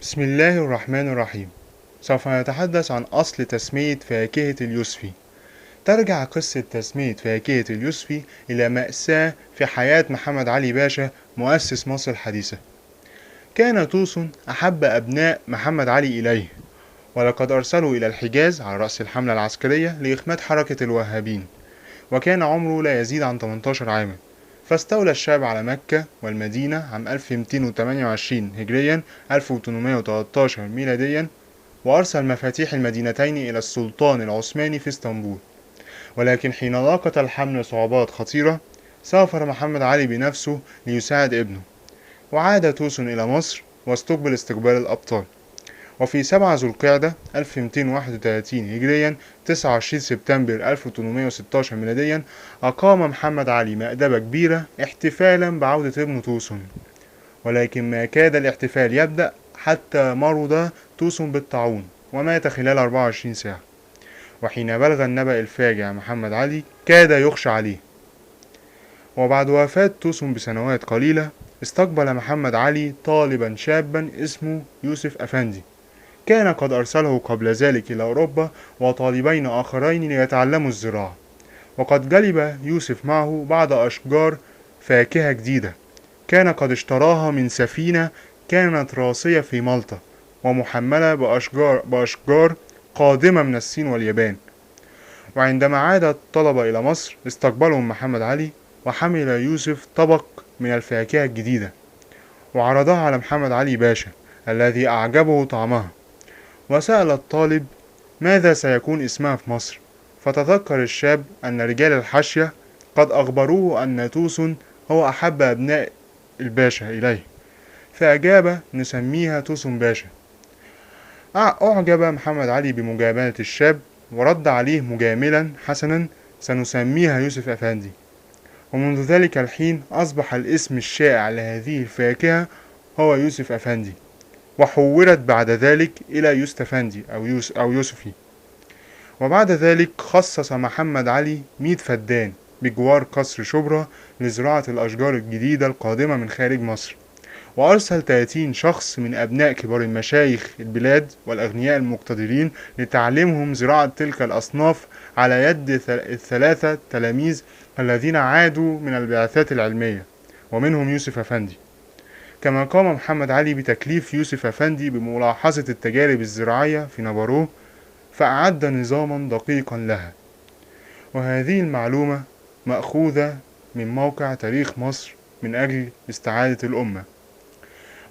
بسم الله الرحمن الرحيم. سوف نتحدث عن أصل تسمية فاكهة اليوسفي. ترجع قصة تسمية فاكهة اليوسفي إلى مأساة في حياة محمد علي باشا مؤسس مصر الحديثة. كان توسن أحب أبناء محمد علي إليه، ولقد أرسله إلى الحجاز على رأس الحملة العسكرية لإخماد حركة الوهابين، وكان عمره لا يزيد عن 18 عاما. فاستولى الشاب على مكة والمدينة عام 1228 هجريا 1813 ميلاديا، وأرسل مفاتيح المدينتين إلى السلطان العثماني في اسطنبول. ولكن حين لاقت الحملة صعوبات خطيرة، سافر محمد علي بنفسه ليساعد ابنه، وعاد توسن إلى مصر واستقبل استقبال الأبطال. وفي 7 ذو القعدة 1231 هجريا 29 سبتمبر 1816 ميلاديا، أقام محمد علي مأدبة كبيرة احتفالا بعودة ابنه توسن. ولكن ما كاد الاحتفال يبدأ حتى مرض توسن بالطاعون ومات خلال 24 ساعة. وحين بلغ النبأ الفاجع محمد علي كاد يخشى عليه. وبعد وفاة توسن بسنوات قليلة، استقبل محمد علي طالبا شابا اسمه يوسف أفندي، كان قد أرسله قبل ذلك إلى أوروبا، وطالبين آخرين ليتعلموا الزراعة. وقد جلب يوسف معه بعض أشجار فاكهة جديدة كان قد اشتراها من سفينة كانت راسية في مالطا، ومحملة بأشجار قادمة من الصين واليابان. وعندما عاد الطلبة إلى مصر استقبلهم محمد علي، وحمل يوسف طبق من الفاكهة الجديدة وعرضها على محمد علي باشا الذي أعجبه طعمها، وسأل الطالب ماذا سيكون اسمها في مصر. فتذكر الشاب أن رجال الحاشية قد أخبروه أن توسن هو أحب أبناء الباشا إليه، فأجاب نسميها توسن باشا. أعجب محمد علي بمجاملة الشاب، ورد عليه مجاملا حسنا سنسميها يوسف أفندي. ومنذ ذلك الحين أصبح الاسم الشائع لهذه الفاكهة هو يوسف أفندي، وحولت بعد ذلك إلى يوستفندي أو يوسفي. وبعد ذلك خصص محمد علي 100 فدان بجوار قصر شبرا لزراعة الأشجار الجديدة القادمة من خارج مصر، وأرسل 30 شخص من أبناء كبار المشايخ البلاد والأغنياء المقتدرين لتعليمهم زراعة تلك الأصناف على يد الثلاثة تلاميذ الذين عادوا من البعثات العلمية، ومنهم يوسف أفندي. كما قام محمد علي بتكليف يوسف أفندي بملاحظة التجارب الزراعية في نابورو، فأعد نظاما دقيقا لها. وهذه المعلومة مأخوذة من موقع تاريخ مصر من أجل استعادة الأمة.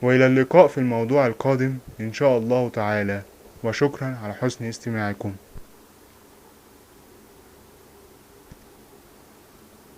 وإلى اللقاء في الموضوع القادم إن شاء الله تعالى، وشكرا على حسن استماعكم.